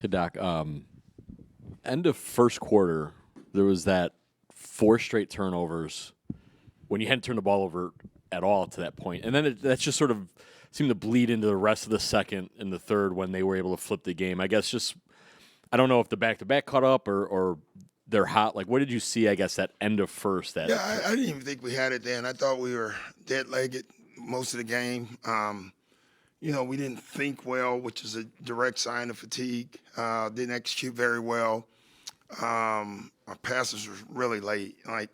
Hey, Doc. End of first quarter, there was that 4 straight turnovers when you hadn't turned the ball over at all to that point. And then that's just sort of seemed to bleed into the rest of the second and the third when they were able to flip the game. I guess just, I don't know if the back-to-back caught up or they're hot. Like, what did you see, I guess, that end of first? I didn't even think we had it then. I thought we were dead-legged most of the game. We didn't think well, which is a direct sign of fatigue. Didn't execute very well. Our passes were really late. Like,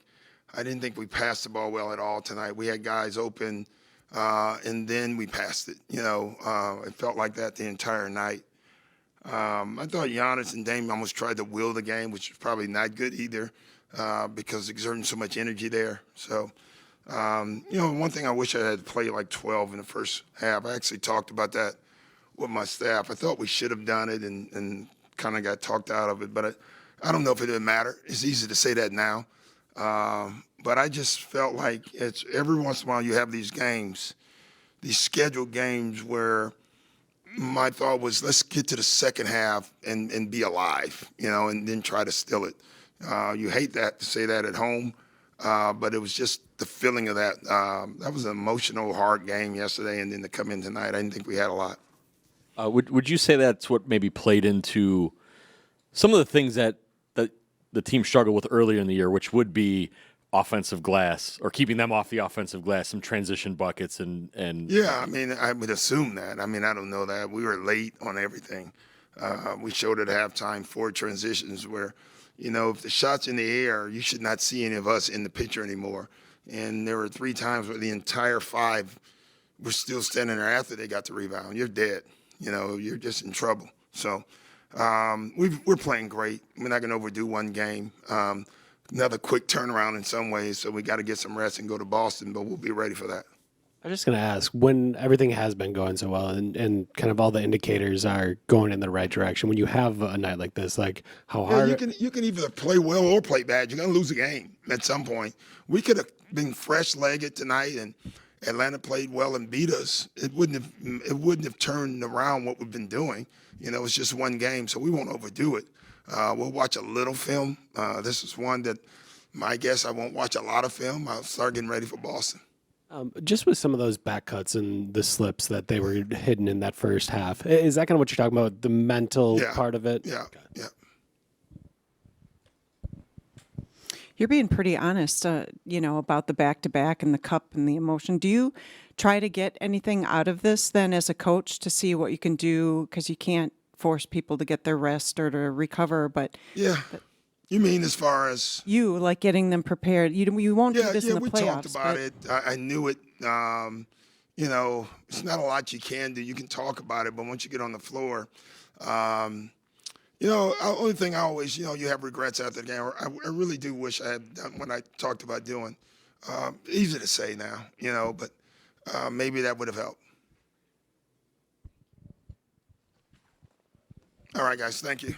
I didn't think we passed the ball well at all tonight. We had guys open, and then we passed it. It felt like that the entire night. I thought Giannis and Dame almost tried to will the game, which was probably not good either, because exerting so much energy there. So, one thing I wish I had played like 12 in the first half. I actually talked about that with my staff. I thought we should have done it and kind of got talked out of it, but I don't know if it would matter. It's easy to say that now. But I just felt like it's every once in a while you have these games, these scheduled games where my thought was let's get to the second half and be alive, and then try to steal it. You hate that to say that at home, but it was just the feeling of that. That was an emotional, hard game yesterday, and then to come in tonight, I didn't think we had a lot. Would you say that's what maybe played into some of the things that the team struggled with earlier in the year, which would be offensive glass or keeping them off the offensive glass, some transition buckets and Yeah, I would assume that. I don't know that. We were late on everything. We showed at halftime 4 transitions where, if the shot's in the air, you should not see any of us in the picture anymore. And there were 3 times where the entire 5 were still standing there after they got the rebound. You're dead. You're just in trouble. So we're playing great. We're not going to overdo one game. Another quick turnaround in some ways, so we got to get some rest and go to Boston, but we'll be ready for that. I'm just going to ask, when everything has been going so well and kind of all the indicators are going in the right direction, when you have a night like this, like how hard... You can either play well or play bad. You're going to lose a game at some point. We could have been fresh-legged tonight and Atlanta played well and beat us. It wouldn't have turned around what we've been doing. It's just one game, so we won't overdo it. We'll watch a little film. This is one that my guess I won't watch a lot of film. I'll start getting ready for Boston. Just with some of those back cuts and the slips that they were hidden in that first half, is that kind of what you're talking about, the mental part of it? Yeah, okay. Yeah. You're being pretty honest, about the back-to-back and the cup and the emotion. Do you try to get anything out of this then as a coach to see what you can do? Because you can't force people to get their rest or to recover, but... Yeah. You mean as far as... You, like getting them prepared. You won't do this in the playoffs. Yeah, we talked about it. I knew it. It's not a lot you can do. You can talk about it, but once you get on the floor... the only thing I always, you have regrets after the game. I really do wish I had done what I talked about doing. Easy to say now, but maybe that would have helped. All right, guys, thank you.